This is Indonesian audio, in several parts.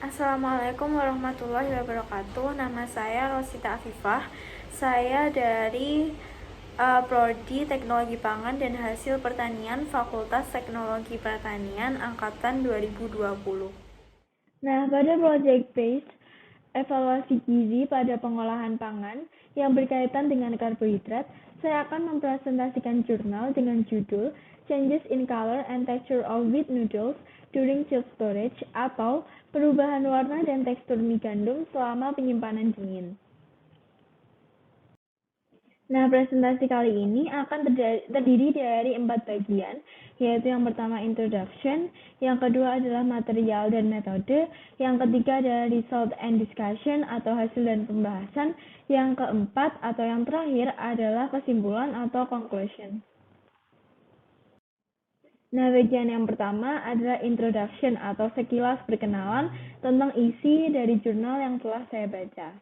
Assalamualaikum warahmatullahi wabarakatuh. Nama saya Rosita Afifah. Saya dari Prodi Teknologi Pangan dan Hasil Pertanian Fakultas Teknologi Pertanian Angkatan 2020. Nah, pada project based evaluasi gizi pada pengolahan pangan yang berkaitan dengan karbohidrat, saya akan mempresentasikan jurnal dengan judul Changes in Color and Texture of Wheat Noodles During Chilled Storage atau perubahan warna dan tekstur mie gandum selama penyimpanan dingin. Nah, presentasi kali ini akan terdiri dari 4 bagian, yaitu yang pertama introduction, yang kedua adalah material dan metode, yang ketiga adalah result and discussion atau hasil dan pembahasan, yang keempat atau yang terakhir adalah kesimpulan atau conclusion. Nah, bagian yang pertama adalah introduction atau sekilas perkenalan tentang isi dari jurnal yang telah saya baca.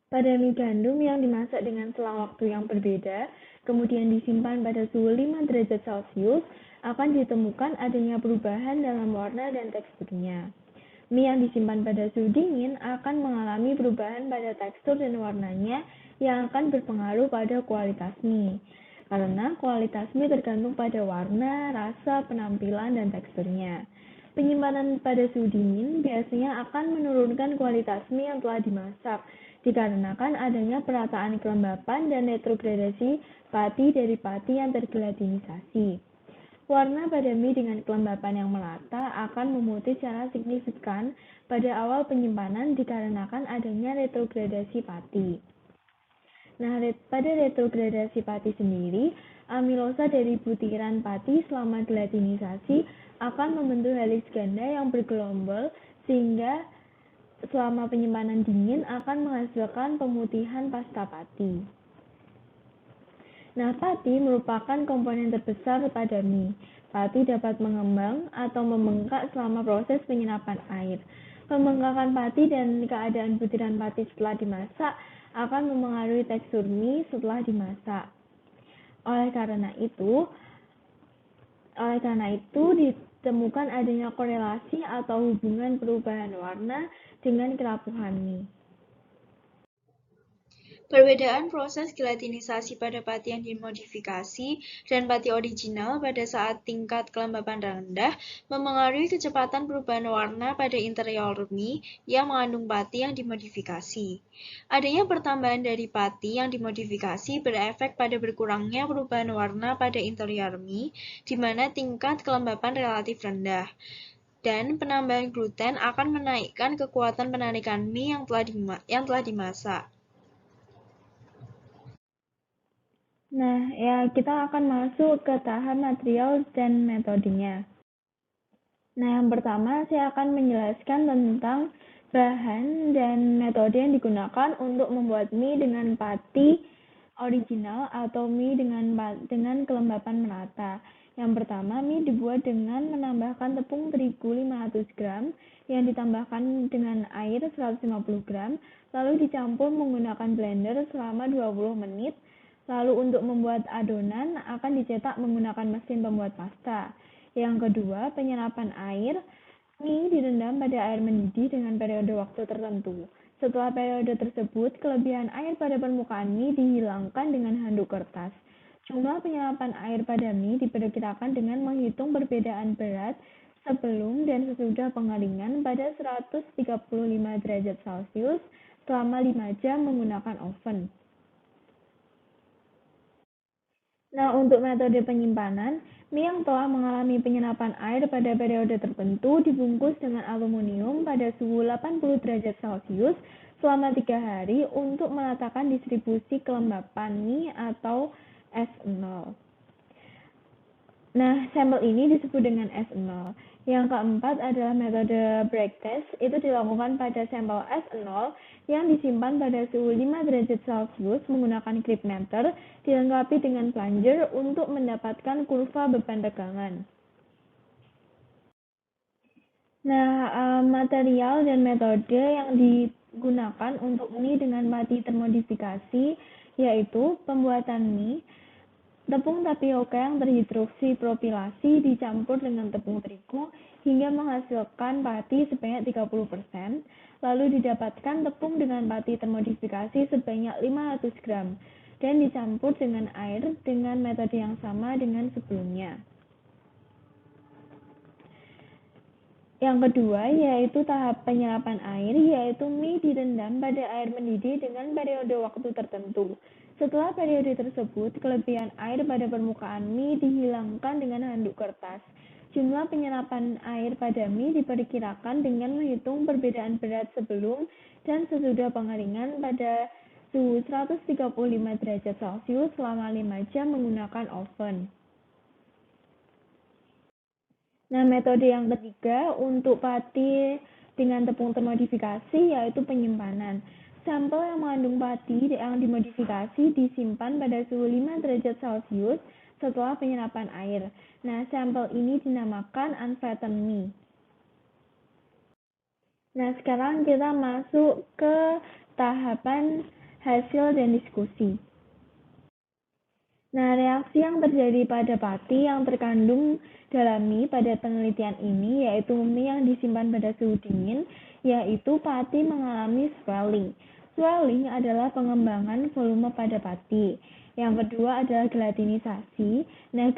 Pada mie gandum yang dimasak dengan selang waktu yang berbeda, kemudian disimpan pada suhu 5 derajat Celcius, akan ditemukan adanya perubahan dalam warna dan teksturnya. Mie yang disimpan pada suhu dingin akan mengalami perubahan pada tekstur dan warnanya yang akan berpengaruh pada kualitas mie. Karena kualitas mie tergantung pada warna, rasa, penampilan, dan teksturnya. Penyimpanan pada suhu dingin biasanya akan menurunkan kualitas mie yang telah dimasak, dikarenakan adanya perataan kelembapan dan retrogradasi pati dari pati yang tergelatinisasi. Warna pada mie dengan kelembapan yang melata akan memutih secara signifikan pada awal penyimpanan dikarenakan adanya retrogradasi pati. Nah, pada retrogradasi pati sendiri, amilosa dari butiran pati selama gelatinisasi akan membentuk heliks ganda yang bergelombol sehingga selama penyimpanan dingin akan menghasilkan pemutihan pasta pati. Nah, pati merupakan komponen terbesar pada mie. Pati dapat mengembang atau membengkak selama proses penyerapan air. Pembengkakan pati dan keadaan butiran pati setelah dimasak akan memengaruhi tekstur mie setelah dimasak. Oleh karena itu ditemukan adanya korelasi atau hubungan perubahan warna dengan kerapuhan mie. Perbedaan proses gelatinisasi pada pati yang dimodifikasi dan pati original pada saat tingkat kelembapan rendah memengaruhi kecepatan perubahan warna pada interior mie yang mengandung pati yang dimodifikasi. Adanya pertambahan dari pati yang dimodifikasi berefek pada berkurangnya perubahan warna pada interior mie, di mana tingkat kelembapan relatif rendah. Dan penambahan gluten akan menaikkan kekuatan penarikan mie yang telah dimasak. Nah, ya kita akan masuk ke tahap material dan metodenya. Nah, yang pertama saya akan menjelaskan tentang bahan dan metode yang digunakan untuk membuat mie dengan pati original atau mie dengan kelembapan merata. Yang pertama, mie dibuat dengan menambahkan tepung terigu 500 gram yang ditambahkan dengan air 150 gram, lalu dicampur menggunakan blender selama 20 menit. Lalu untuk membuat adonan akan dicetak menggunakan mesin pembuat pasta. Yang kedua, penyerapan air. Mie direndam pada air mendidih dengan periode waktu tertentu. Setelah periode tersebut, kelebihan air pada permukaan mie dihilangkan dengan handuk kertas. Jumlah penyerapan air pada mie diperkirakan dengan menghitung perbedaan berat sebelum dan sesudah pengeringan pada 135 derajat Celcius selama 5 jam menggunakan oven. Nah, untuk metode penyimpanan, mie yang telah mengalami penyerapan air pada periode tertentu dibungkus dengan aluminium pada suhu 80 derajat Celcius selama 3 hari untuk meratakan distribusi kelembapan mie atau S0. Nah, sampel ini disebut dengan S0. Yang keempat adalah metode break test, itu dilakukan pada sampel S0 yang disimpan pada suhu 5 derajat Celcius menggunakan grip meter dilengkapi dengan plunger untuk mendapatkan kurva beban tegangan. Nah, material dan metode yang digunakan untuk mie dengan pati termodifikasi yaitu pembuatan mie, tepung tapioka yang terhidroksi propilasi dicampur dengan tepung terigu hingga menghasilkan pati sebanyak 30%, lalu didapatkan tepung dengan pati termodifikasi sebanyak 500 gram, dan dicampur dengan air dengan metode yang sama dengan sebelumnya. Yang kedua, yaitu tahap penyerapan air, yaitu mie direndam pada air mendidih dengan periode waktu tertentu. Setelah periode tersebut, kelebihan air pada permukaan mie dihilangkan dengan handuk kertas. Jumlah penyerapan air pada mie diperkirakan dengan menghitung perbedaan berat sebelum dan sesudah pengeringan pada suhu 135 derajat Celcius selama 5 jam menggunakan oven. Nah, metode yang ketiga untuk pati dengan tepung termodifikasi yaitu penyimpanan. Sampel yang mengandung pati yang dimodifikasi disimpan pada suhu 5 derajat Celcius setelah penyerapan air. Nah, sampel ini dinamakan unflattened mie. Nah, sekarang kita masuk ke tahapan hasil dan diskusi. Nah, reaksi yang terjadi pada pati yang terkandung dalam mie pada penelitian ini yaitu mie yang disimpan pada suhu dingin, yaitu pati mengalami swelling. Swelling adalah pengembangan volume pada pati. Yang kedua adalah gelatinisasi. Nah,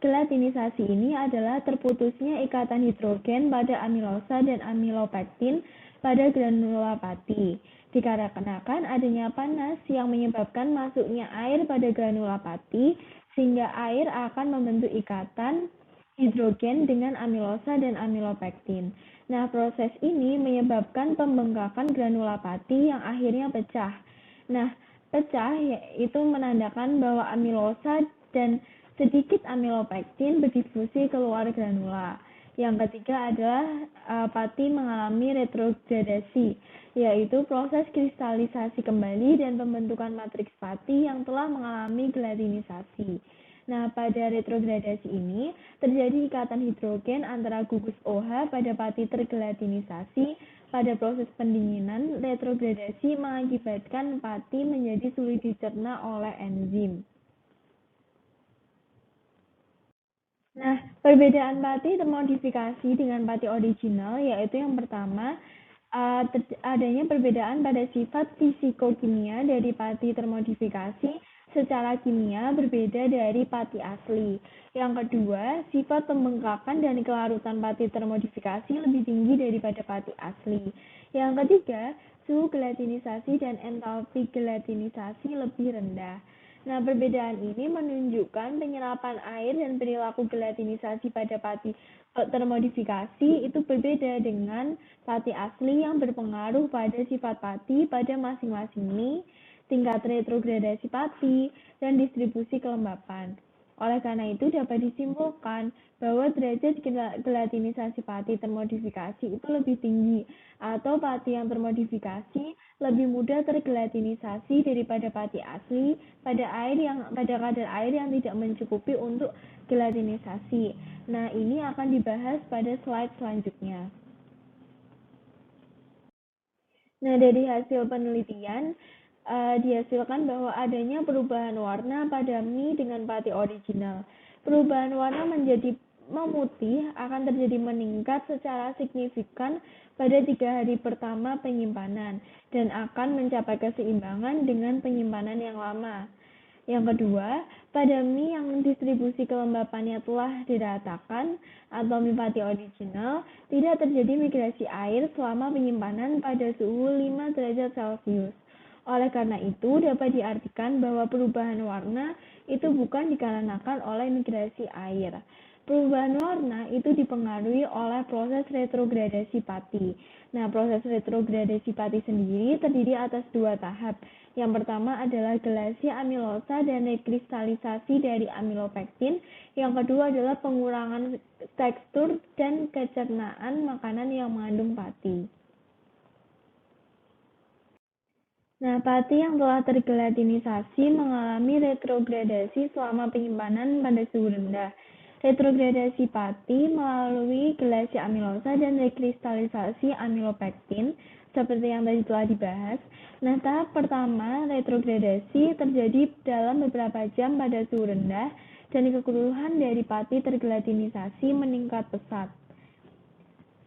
gelatinisasi ini adalah terputusnya ikatan hidrogen pada amilosa dan amilopektin pada granula pati. Dikarenakan adanya panas yang menyebabkan masuknya air pada granula pati, sehingga air akan membentuk ikatan hidrogen dengan amilosa dan amilopektin. Nah, proses ini menyebabkan pembengkakan granula pati yang akhirnya pecah. Nah, pecah itu menandakan bahwa amilosa dan sedikit amilopektin berdifusi keluar granula. Yang ketiga adalah pati mengalami retrogradasi, yaitu proses kristalisasi kembali dan pembentukan matriks pati yang telah mengalami gelatinisasi. Nah, pada retrogradasi ini terjadi ikatan hidrogen antara gugus OH pada pati tergelatinisasi. Pada proses pendinginan, retrogradasi mengakibatkan pati menjadi sulit dicerna oleh enzim. Nah, perbedaan pati termodifikasi dengan pati original yaitu yang pertama, adanya perbedaan pada sifat fisikokimia dari pati termodifikasi secara kimia berbeda dari pati asli. Yang kedua, sifat pembengkakan dan kelarutan pati termodifikasi lebih tinggi daripada pati asli. Yang ketiga, suhu gelatinisasi dan entalpi gelatinisasi lebih rendah. Nah, perbedaan ini menunjukkan penyerapan air dan perilaku gelatinisasi pada pati termodifikasi itu berbeda dengan pati asli yang berpengaruh pada sifat pati pada masing-masing mie, tingkat retrogradasi pati, dan distribusi kelembapan. Oleh karena itu dapat disimpulkan bahwa derajat gelatinisasi pati termodifikasi itu lebih tinggi atau pati yang termodifikasi lebih mudah tergelatinisasi daripada pati asli pada kadar air yang tidak mencukupi untuk gelatinisasi. Nah, ini akan dibahas pada slide selanjutnya. Nah, dari hasil penelitian dihasilkan bahwa adanya perubahan warna pada mie dengan pati original. Perubahan warna menjadi memutih akan terjadi meningkat secara signifikan pada 3 hari pertama penyimpanan dan akan mencapai keseimbangan dengan penyimpanan yang lama. Yang kedua, pada mie yang distribusi kelembapannya telah diratakan atau mie pati original, tidak terjadi migrasi air selama penyimpanan pada suhu 5 derajat Celcius. Oleh karena itu, dapat diartikan bahwa perubahan warna itu bukan dikarenakan oleh migrasi air. Perubahan warna itu dipengaruhi oleh proses retrogradasi pati. Nah, proses retrogradasi pati sendiri terdiri atas 2 tahap. Yang pertama adalah gelasi amilosa dan rekristalisasi dari amilopektin. Yang kedua adalah pengurangan tekstur dan kecernaan makanan yang mengandung pati. Nah, pati yang telah tergelatinisasi mengalami retrogradasi selama penyimpanan pada suhu rendah. Retrogradasi pati melalui gelasi amilosa dan rekristalisasi amilopektin, seperti yang tadi telah dibahas. Nah, tahap pertama retrogradasi terjadi dalam beberapa jam pada suhu rendah dan kekeruhan dari pati tergelatinisasi meningkat pesat.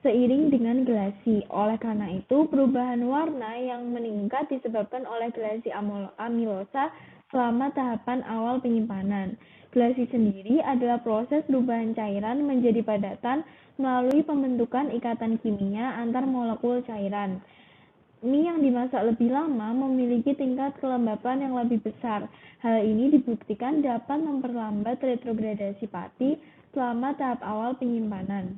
seiring dengan gelasi. Oleh karena itu, perubahan warna yang meningkat disebabkan oleh gelasi amilosa selama tahapan awal penyimpanan. Gelasi sendiri adalah proses perubahan cairan menjadi padatan melalui pembentukan ikatan kimia antar molekul cairan. Mie yang dimasak lebih lama memiliki tingkat kelembapan yang lebih besar. Hal ini dibuktikan dapat memperlambat retrogradasi pati selama tahap awal penyimpanan.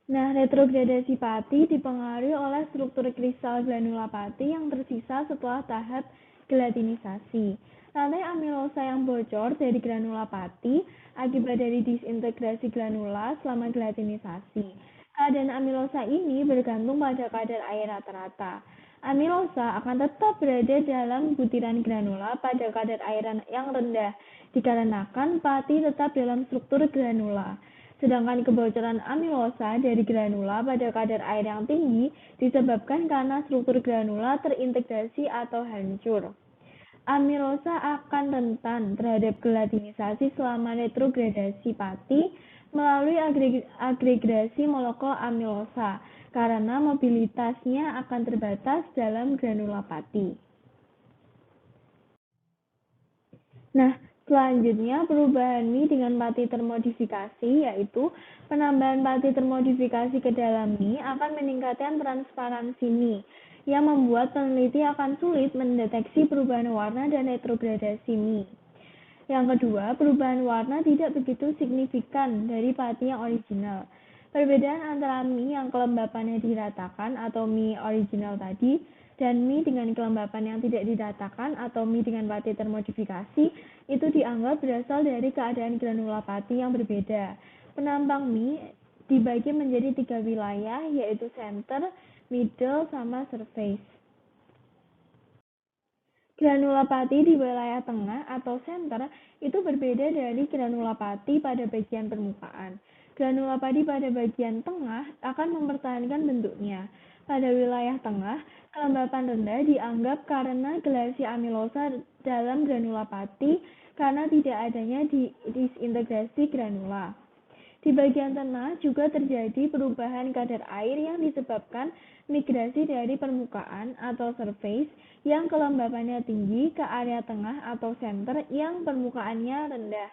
Nah, retrogradasi pati dipengaruhi oleh struktur kristal granula pati yang tersisa setelah tahap gelatinisasi. Rantai amilosa yang bocor dari granula pati akibat dari disintegrasi granula selama gelatinisasi. Keadaan amilosa ini bergantung pada kadar air rata-rata. Amilosa akan tetap berada dalam butiran granula pada kadar air yang rendah, dikarenakan pati tetap dalam struktur granula. Sedangkan kebocoran amilosa dari granula pada kadar air yang tinggi disebabkan karena struktur granula terintegrasi atau hancur. Amilosa akan rentan terhadap gelatinisasi selama retrogradasi pati melalui agregasi molekul amilosa karena mobilitasnya akan terbatas dalam granula pati. Nah, selanjutnya perubahan mie dengan pati termodifikasi, yaitu penambahan pati termodifikasi ke dalam mie akan meningkatkan transparansi mie yang membuat peneliti akan sulit mendeteksi perubahan warna dan retrogradasi mie. Yang kedua, perubahan warna tidak begitu signifikan dari pati yang original. Perbedaan antara mie yang kelembapannya diratakan atau mie original tadi dan mie dengan kelembapan yang tidak diratakan atau mie dengan pati termodifikasi itu dianggap berasal dari keadaan granula pati yang berbeda. Penambang mie dibagi menjadi 3 wilayah, yaitu center, middle, sama surface. Granula pati di wilayah tengah atau center itu berbeda dari granula pati pada bagian permukaan. Granula pati pada bagian tengah akan mempertahankan bentuknya. Pada wilayah tengah, kelembapan rendah dianggap karena gelasi amilosa dalam granula pati karena tidak adanya disintegrasi granula. Di bagian tengah juga terjadi perubahan kadar air yang disebabkan migrasi dari permukaan atau surface yang kelembapannya tinggi ke area tengah atau center yang permukaannya rendah.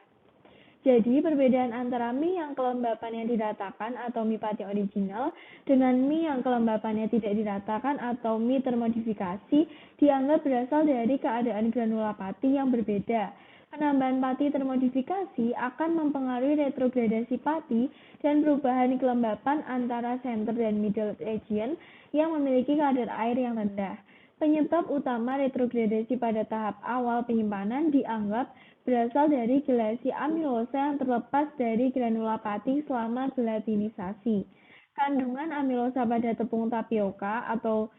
Jadi, perbedaan antara mie yang kelembapannya diratakan atau mie pati original dengan mie yang kelembapannya tidak diratakan atau mie termodifikasi dianggap berasal dari keadaan granula pati yang berbeda. Penambahan pati termodifikasi akan mempengaruhi retrogradasi pati dan perubahan kelembapan antara center dan middle region yang memiliki kadar air yang rendah. Penyebab utama retrogradasi pada tahap awal penyimpanan dianggap berasal dari gelasi amilosa yang terlepas dari granula pati selama gelatinisasi. Kandungan amilosa pada tepung tapioka atau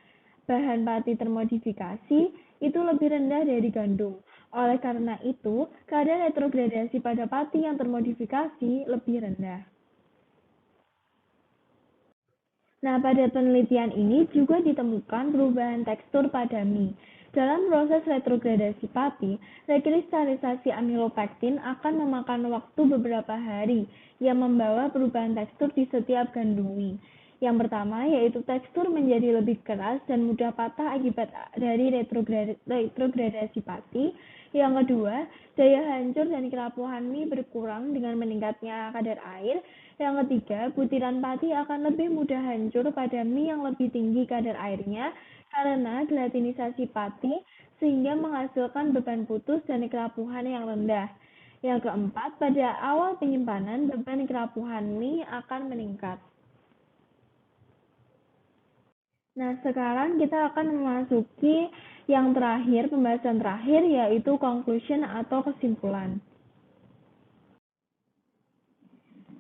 bahan pati termodifikasi itu lebih rendah dari gandum. Oleh karena itu, kadar retrogradasi pada pati yang termodifikasi lebih rendah. Nah, pada penelitian ini juga ditemukan perubahan tekstur pada mie. Dalam proses retrogradasi pati, rekristalisasi amilopektin akan memakan waktu beberapa hari yang membawa perubahan tekstur di setiap gandum mie. Yang pertama yaitu tekstur menjadi lebih keras dan mudah patah akibat dari retrogradasi pati. Yang kedua, daya hancur dan kerapuhan mie berkurang dengan meningkatnya kadar air. Yang ketiga, butiran pati akan lebih mudah hancur pada mie yang lebih tinggi kadar airnya karena gelatinisasi pati sehingga menghasilkan beban putus dan kerapuhan yang rendah. Yang keempat, pada awal penyimpanan beban kerapuhan mie akan meningkat. Nah, sekarang kita akan memasuki yang terakhir, pembahasan terakhir, yaitu conclusion atau kesimpulan.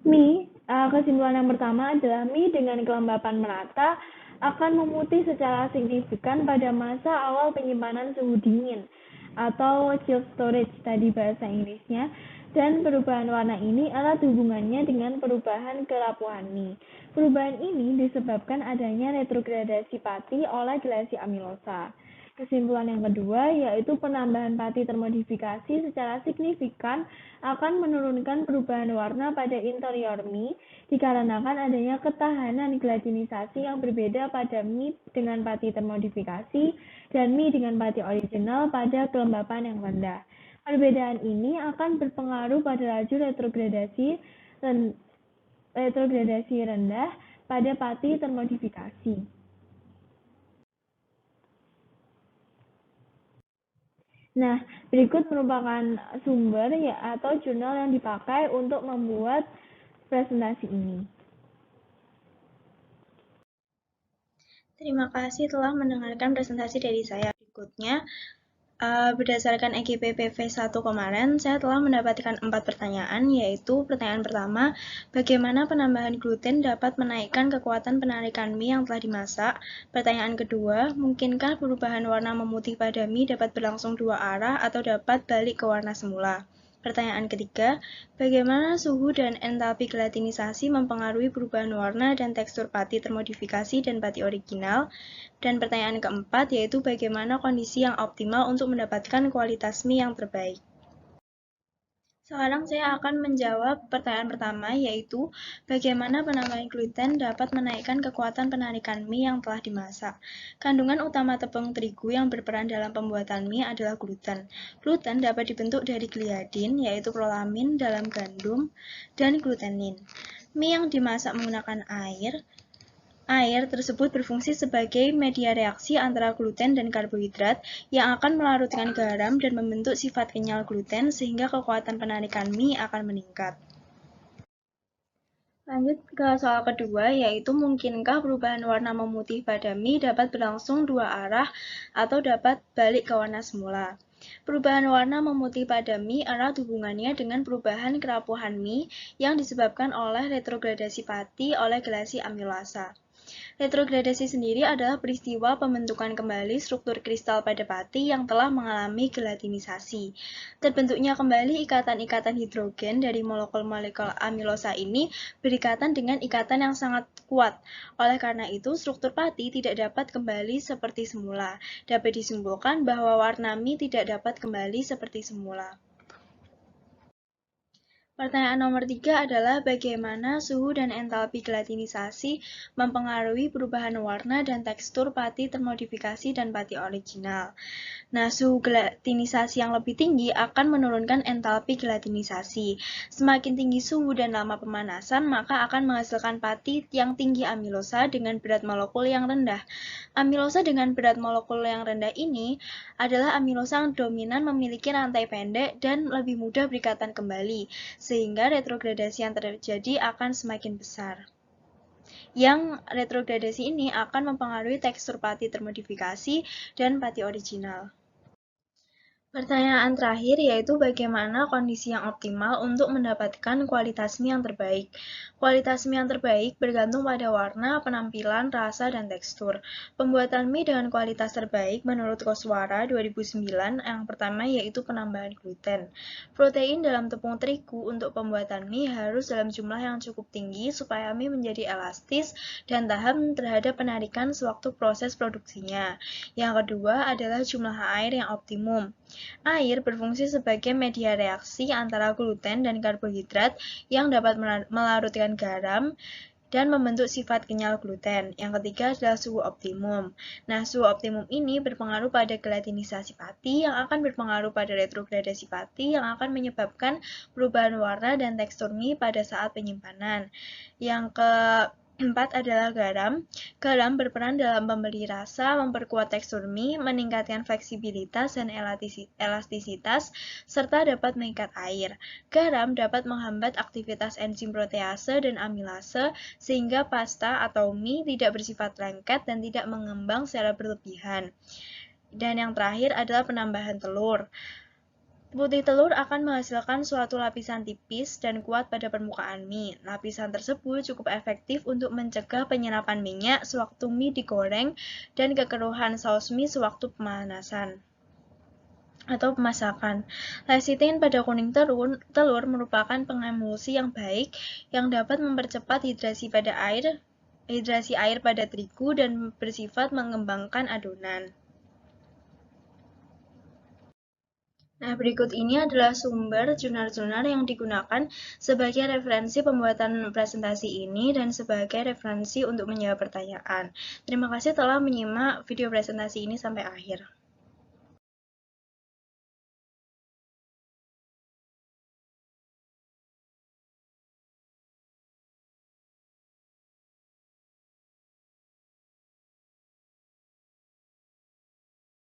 Mie, kesimpulan yang pertama adalah mie dengan kelembapan merata akan memutih secara signifikan pada masa awal penyimpanan suhu dingin atau chilled storage tadi bahasa Inggrisnya, dan perubahan warna ini erat hubungannya dengan perubahan kerapuhan mie. Perubahan ini disebabkan adanya retrogradasi pati oleh gelasi amilosa. Kesimpulan yang kedua yaitu penambahan pati termodifikasi secara signifikan akan menurunkan perubahan warna pada interior mie dikarenakan adanya ketahanan gladinisasi yang berbeda pada mie dengan pati termodifikasi dan mie dengan pati original pada kelembapan yang rendah. Perbedaan ini akan berpengaruh pada laju retrogradasi rendah pada pati termodifikasi. Nah, berikut merupakan sumber atau jurnal yang dipakai untuk membuat presentasi ini. Terima kasih telah mendengarkan presentasi dari saya. Berikutnya, berdasarkan EGPPV 1 kemarin, saya telah mendapatkan 4 pertanyaan, yaitu pertanyaan pertama, bagaimana penambahan gluten dapat menaikkan kekuatan penarikan mie yang telah dimasak? Pertanyaan kedua, mungkinkah perubahan warna memutih pada mie dapat berlangsung dua arah atau dapat balik ke warna semula? Pertanyaan ketiga, bagaimana suhu dan entalpi gelatinisasi mempengaruhi perubahan warna dan tekstur pati termodifikasi dan pati original? Dan pertanyaan keempat yaitu bagaimana kondisi yang optimal untuk mendapatkan kualitas mie yang terbaik. Sekarang saya akan menjawab pertanyaan pertama, yaitu bagaimana penambahan gluten dapat menaikkan kekuatan penarikan mie yang telah dimasak. Kandungan utama tepung terigu yang berperan dalam pembuatan mie adalah gluten. Gluten dapat dibentuk dari gliadin, yaitu prolamin dalam gandum, dan glutenin. Mie yang dimasak menggunakan Air tersebut berfungsi sebagai media reaksi antara gluten dan karbohidrat yang akan melarutkan garam dan membentuk sifat kenyal gluten sehingga kekuatan penarikan mie akan meningkat. Lanjut ke soal kedua, yaitu mungkinkah perubahan warna memutih pada mie dapat berlangsung dua arah atau dapat balik ke warna semula. Perubahan warna memutih pada mie erat hubungannya dengan perubahan kerapuhan mie yang disebabkan oleh retrogradasi pati oleh gelasi amilasa. Retrogradasi sendiri adalah peristiwa pembentukan kembali struktur kristal pada pati yang telah mengalami gelatinisasi. Terbentuknya kembali ikatan-ikatan hidrogen dari molekul-molekul amilosa ini berikatan dengan ikatan yang sangat kuat. Oleh karena itu, struktur pati tidak dapat kembali seperti semula. Dapat disimpulkan bahwa warna mie tidak dapat kembali seperti semula. Pertanyaan nomor 3 adalah bagaimana suhu dan entalpi gelatinisasi mempengaruhi perubahan warna dan tekstur pati termodifikasi dan pati original. Nah, suhu gelatinisasi yang lebih tinggi akan menurunkan entalpi gelatinisasi. Semakin tinggi suhu dan lama pemanasan, maka akan menghasilkan pati yang tinggi amilosa dengan berat molekul yang rendah. Amilosa dengan berat molekul yang rendah ini adalah amilosa yang dominan memiliki rantai pendek dan lebih mudah berikatan kembali, sehingga retrogradasi yang terjadi akan semakin besar. Yang retrogradasi ini akan mempengaruhi tekstur pati termodifikasi dan pati original. Pertanyaan terakhir yaitu bagaimana kondisi yang optimal untuk mendapatkan kualitas mie yang terbaik. Kualitas mie yang terbaik bergantung pada warna, penampilan, rasa, dan tekstur. Pembuatan mie dengan kualitas terbaik menurut Koswara 2009 yang pertama yaitu penambahan gluten. Protein dalam tepung terigu untuk pembuatan mie harus dalam jumlah yang cukup tinggi supaya mie menjadi elastis dan tahan terhadap penarikan sewaktu proses produksinya. Yang kedua adalah jumlah air yang optimum. Air berfungsi sebagai media reaksi antara gluten dan karbohidrat yang dapat melarutkan garam dan membentuk sifat kenyal gluten. Yang ketiga adalah suhu optimum. Nah, suhu optimum ini berpengaruh pada gelatinisasi pati yang akan berpengaruh pada retrogradasi pati yang akan menyebabkan perubahan warna dan tekstur mie pada saat penyimpanan. Yang keempat adalah garam. Garam berperan dalam memberi rasa, memperkuat tekstur mie, meningkatkan fleksibilitas dan elastisitas, serta dapat mengikat air. Garam dapat menghambat aktivitas enzim protease dan amilase, sehingga pasta atau mie tidak bersifat lengket dan tidak mengembang secara berlebihan. Dan yang terakhir adalah penambahan telur. Putih telur akan menghasilkan suatu lapisan tipis dan kuat pada permukaan mie. Lapisan tersebut cukup efektif untuk mencegah penyerapan minyak sewaktu mie digoreng dan kekeruhan saus mie sewaktu pemanasan atau pemasakan. Lecitin pada kuning telur merupakan pengemulsi yang baik yang dapat mempercepat hidrasi air pada terigu dan bersifat mengembangkan adonan. Nah, berikut ini adalah sumber jurnal-jurnal yang digunakan sebagai referensi pembuatan presentasi ini dan sebagai referensi untuk menjawab pertanyaan. Terima kasih telah menyimak video presentasi ini sampai akhir.